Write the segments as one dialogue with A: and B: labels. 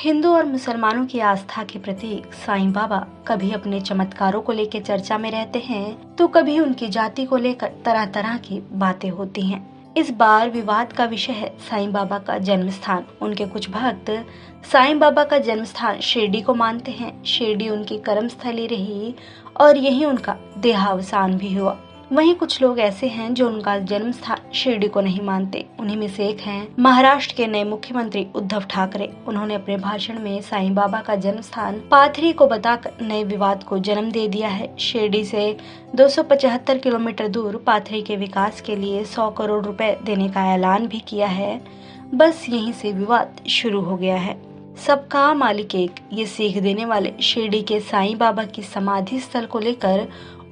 A: हिंदू और मुसलमानों की आस्था के प्रतीक साईं बाबा कभी अपने चमत्कारों को लेकर चर्चा में रहते हैं, तो कभी उनकी जाति को लेकर तरह तरह की बातें होती हैं। इस बार विवाद का विषय है साईं बाबा का जन्म स्थान। उनके कुछ भक्त साईं बाबा का जन्म स्थान शिरडी को मानते हैं। शिरडी उनकी कर्म स्थली रही और यही उनका देहावसान भी हुआ। वहीं कुछ लोग ऐसे हैं जो उनका जन्म स्थान शिरडी को नहीं मानते। उन्हीं में से एक हैं महाराष्ट्र के नए मुख्यमंत्री उद्धव ठाकरे। उन्होंने अपने भाषण में साईं बाबा का जन्म स्थान पाथरी को बताकर नए विवाद को जन्म दे दिया है। शिरडी से 275 किलोमीटर दूर पाथरी के विकास के लिए 100 करोड़ रुपए देने का ऐलान भी किया है। बस यहीं से विवाद शुरू हो गया है। सबका मालिक एक, ये सीख देने वाले शिरडी के साईं बाबा की समाधि स्थल को लेकर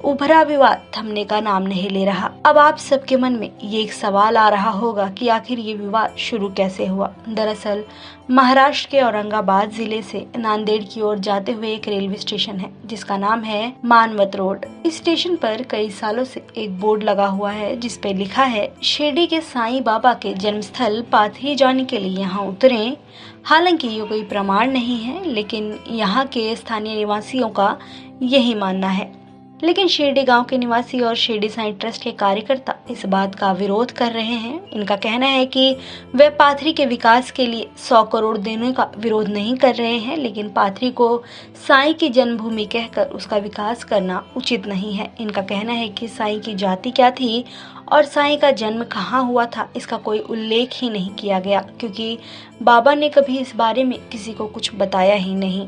A: उभरा विवाद थमने का नाम नहीं ले रहा। अब आप सबके मन में ये एक सवाल आ रहा होगा कि आखिर ये विवाद शुरू कैसे हुआ। दरअसल महाराष्ट्र के औरंगाबाद जिले से नांदेड़ की ओर जाते हुए एक रेलवे स्टेशन है जिसका नाम है मानवत रोड। इस स्टेशन पर कई सालों से एक बोर्ड लगा हुआ है जिस पे लिखा है शिरडी के साईं बाबा के जन्म स्थल पाथरी जाने के लिए यहाँ उतरें। हालांकि ये कोई प्रमाण नहीं है, लेकिन यहाँ के स्थानीय निवासियों का यही मानना है। लेकिन शिरडी गांव के निवासी और शिरडी साईं ट्रस्ट के कार्यकर्ता इस बात का विरोध कर रहे हैं। इनका कहना है कि वे पाथरी के विकास के लिए 100 करोड़ देने का विरोध नहीं कर रहे हैं, लेकिन पाथरी को साईं की जन्मभूमि कहकर उसका विकास करना उचित नहीं है। इनका कहना है कि साईं की जाति क्या थी और साईं का जन्म कहाँ हुआ था, इसका कोई उल्लेख ही नहीं किया गया, क्योंकि बाबा ने कभी इस बारे में किसी को कुछ बताया ही नहीं।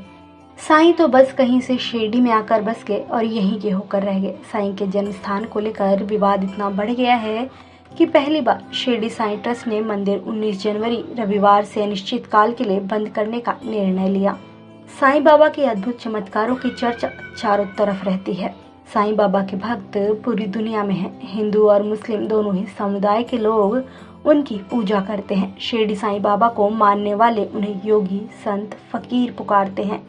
A: साईं तो बस कहीं से शिरडी में आकर बस गए और यहीं के होकर रह गए। साईं के जन्म स्थान को लेकर विवाद इतना बढ़ गया है कि पहली बार शिरडी साईं ट्रस्ट ने मंदिर 19 जनवरी रविवार से अनिश्चित काल के लिए बंद करने का निर्णय लिया। साईं बाबा के अद्भुत चमत्कारों की चर्चा चारों तरफ रहती है। साईं बाबा के भक्त पूरी दुनिया में हैं। हिंदू और मुस्लिम दोनों ही समुदाय के लोग उनकी पूजा करते हैं। शिरडी साईं बाबा को मानने वाले उन्हें योगी, संत, फकीर पुकारते हैं।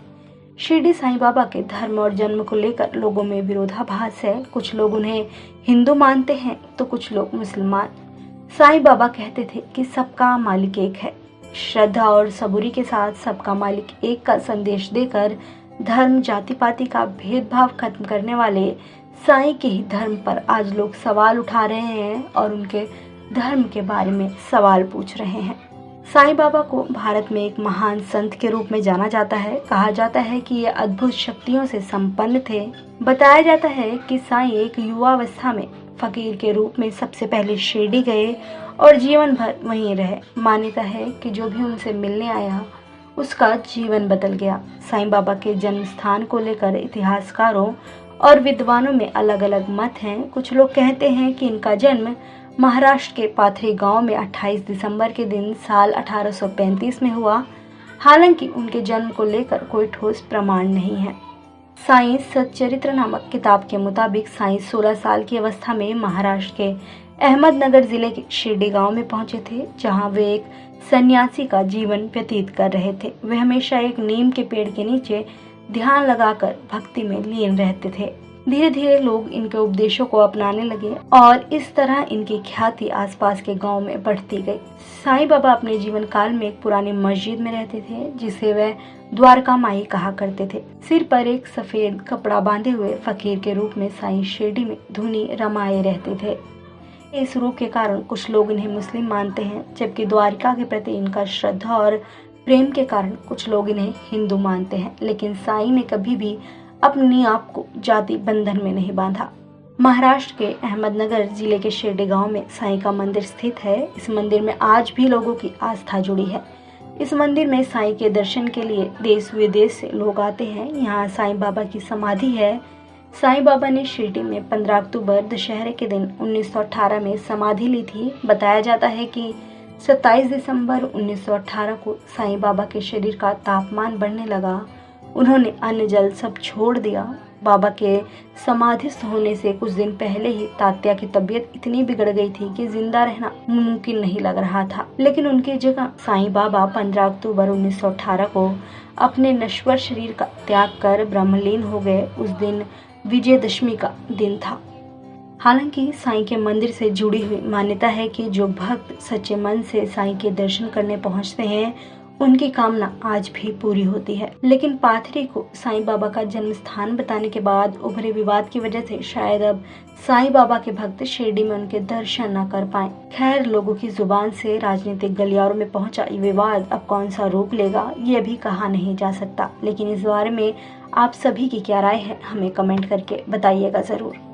A: शिरडी साईं बाबा के धर्म और जन्म को लेकर लोगों में विरोधाभास है। कुछ लोग उन्हें हिंदू मानते हैं तो कुछ लोग मुसलमान। साईं बाबा कहते थे कि सबका मालिक एक है। श्रद्धा और सबूरी के साथ सबका मालिक एक का संदेश देकर धर्म जाति पाति का भेदभाव खत्म करने वाले साईं के ही धर्म पर आज लोग सवाल उठा रहे हैं और उनके धर्म के बारे में सवाल पूछ रहे हैं। साईं बाबा को भारत में एक महान संत के रूप में जाना जाता है। कहा जाता है कि ये अद्भुत शक्तियों से संपन्न थे। बताया जाता है कि साईं एक युवावस्था में फकीर के रूप में सबसे पहले शिरडी गए और जीवन भर वहीं रहे। मान्यता है कि जो भी उनसे मिलने आया उसका जीवन बदल गया। साईं बाबा के जन्म स्थान को लेकर इतिहासकारों और विद्वानों में अलग अलग मत हैं। कुछ लोग कहते हैं कि इनका जन्म महाराष्ट्र के पाथरी गांव में 28 दिसंबर के दिन साल 1835 में हुआ। हालांकि उनके जन्म को लेकर कोई ठोस प्रमाण नहीं है। साईं सच्चरित्र नामक किताब के मुताबिक साईं 16 साल की अवस्था में महाराष्ट्र के अहमदनगर जिले के शिरडी गांव में पहुंचे थे, जहां वे एक सन्यासी का जीवन व्यतीत कर रहे थे। वे हमेशा एक नीम के पेड़ के नीचे ध्यान लगाकर भक्ति में लीन रहते थे। धीरे धीरे लोग इनके उपदेशों को अपनाने लगे और इस तरह इनकी ख्याति आसपास के गांव में बढ़ती गई। साईं बाबा अपने जीवन काल में एक पुरानी मस्जिद में रहते थे जिसे वे द्वारका माई कहा करते थे। सिर पर एक सफेद कपड़ा बांधे हुए फकीर के रूप में साईं शिरडी में धुनी रमाए रहते थे। इस रूप के कारण कुछ लोग इन्हें मुस्लिम मानते हैं, जबकि द्वारिका के प्रति इनका श्रद्धा और प्रेम के कारण कुछ लोग इन्हें हिंदू मानते हैं। लेकिन साईं ने कभी भी अपने आप को जाति बंधन में नहीं बांधा। महाराष्ट्र के अहमदनगर जिले के शिरडी गांव में साईं का मंदिर स्थित है। इस मंदिर में आज भी लोगों की आस्था जुड़ी है। इस मंदिर में साईं के दर्शन के लिए देश विदेश से लोग आते हैं। यहाँ साईं बाबा की समाधि है। साईं बाबा ने शिरडी में 15 अक्टूबर दशहरे के दिन 1918 में समाधि ली थी। बताया जाता है कि 27 दिसंबर 1918 को साईं बाबा के शरीर का तापमान बढ़ने लगा। उन्होंने अन्न जल सब छोड़ दिया। बाबा के समाधिस्थ होने से कुछ दिन पहले ही तात्या की तबीयत इतनी बिगड़ गई थी कि जिंदा रहना मुमकिन नहीं लग रहा था। लेकिन उनकी जगह साईं बाबा 15 अक्टूबर 1918 को अपने नश्वर शरीर का त्याग कर ब्रह्मलीन हो गए। उस दिन विजयदशमी का दिन था। हालांकि साईं के मंदिर से जुड़ी हुई मान्यता है कि जो भक्त सच्चे मन से साईं के दर्शन करने पहुंचते हैं उनकी कामना आज भी पूरी होती है। लेकिन पाथरी को साईं बाबा का जन्म स्थान बताने के बाद उभरे विवाद की वजह से शायद अब साईं बाबा के भक्त शिरडी में उनके दर्शन न कर पाए। खैर, लोगों की जुबान से राजनीतिक गलियारों में पहुंचा ये विवाद अब कौन सा रूप लेगा, ये अभी कहा नहीं जा सकता। लेकिन इस बारे में आप सभी की क्या राय है, हमें कमेंट करके बताइएगा जरूर।